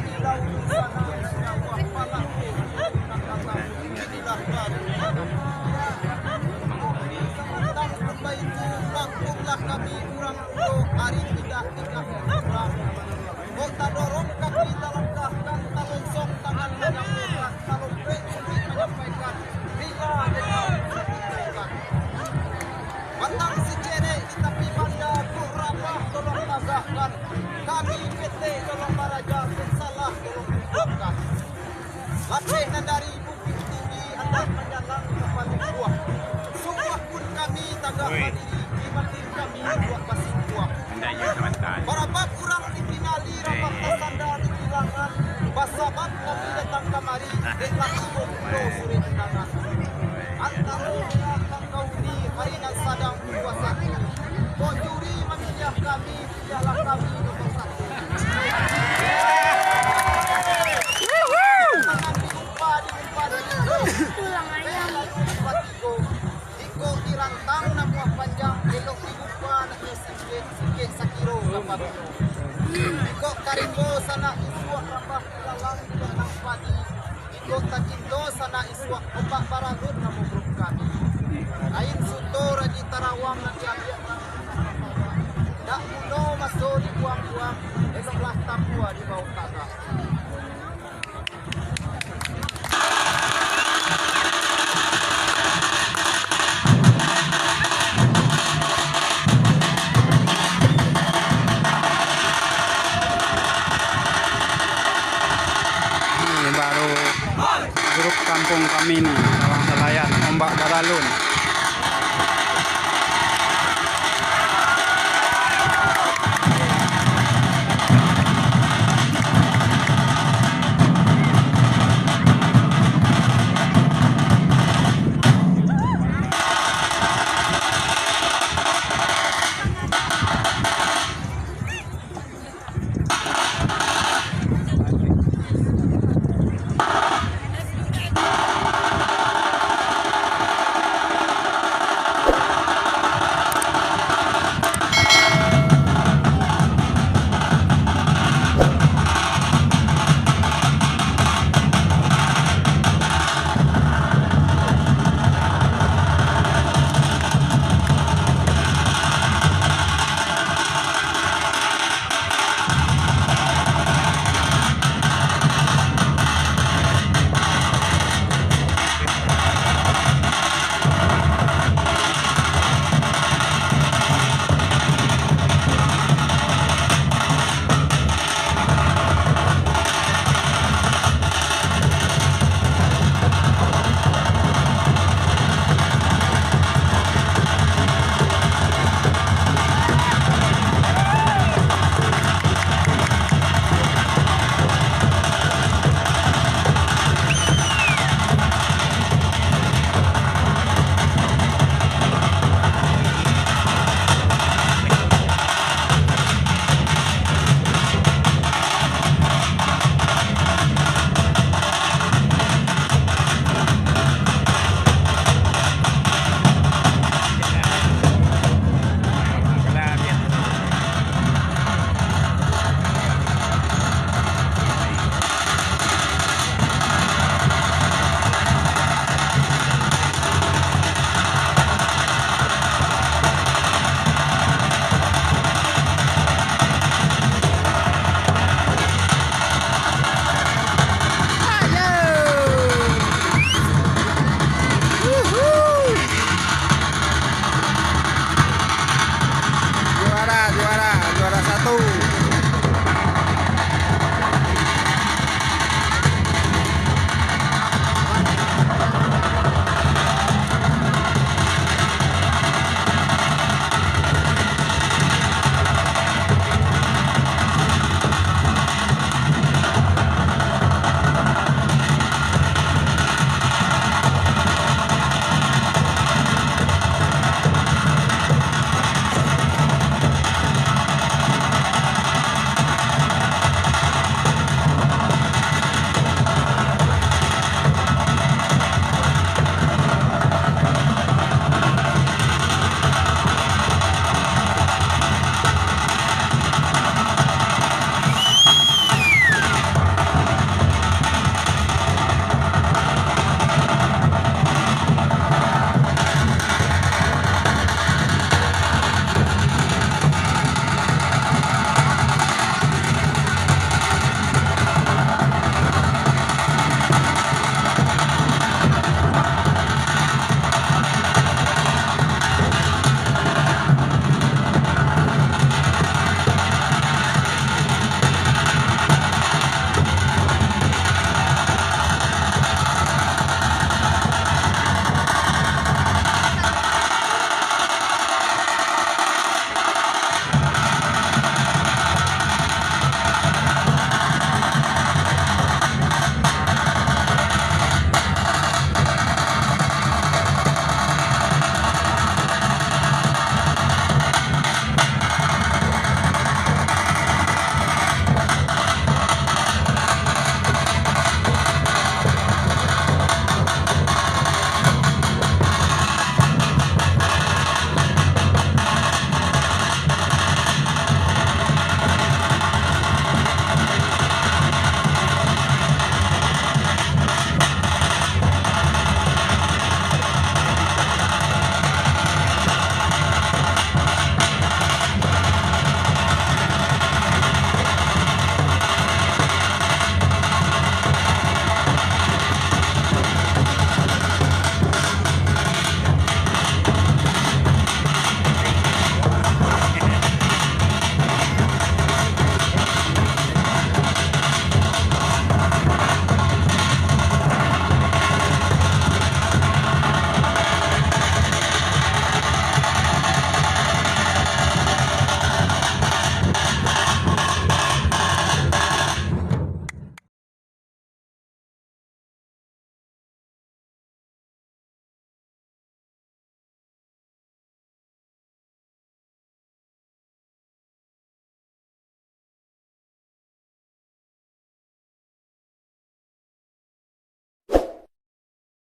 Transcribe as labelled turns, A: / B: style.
A: ilaw sana nyawa palaku nakatamu inilah baru tentang lomba itu lakukanlah kami kurang untuk hari tidak kurang kota dorong kaki langkahkan talonsong tangan menyampaikan talon sulit menyampaikan bila dengan Batang secere tapi banda kurabah tolong tagahkan kami PT tolong baraja salah tolong bukan latih dari bukit tinggi anda menyalang kepada buah sumpah pun kami tagah mandiri dimatir kami buat pasir buah barabab kurang dikinali rabak tasanda dikilangan basabat kami datang kemari deklah ibon pulau suri undangan antaranya kau di harinan sadang puasa Bojuri memilih kami ialah kami nomor satu jangan dilupa tulang ayam Iko dirantang nama panjang belok dilupa nak sikit sakiro kapal Iko karimbo sana isuak rambah lalang datang padi Iko takindo sana isuak opak baragut nama grup kami Ain suto raji tarawang nanti abiak tak muno masuk di buang-buang eloklah tapua di bawah tanah
B: Ini baru grup kampung kami nih, Lawang Selayan, Ombak Baralun.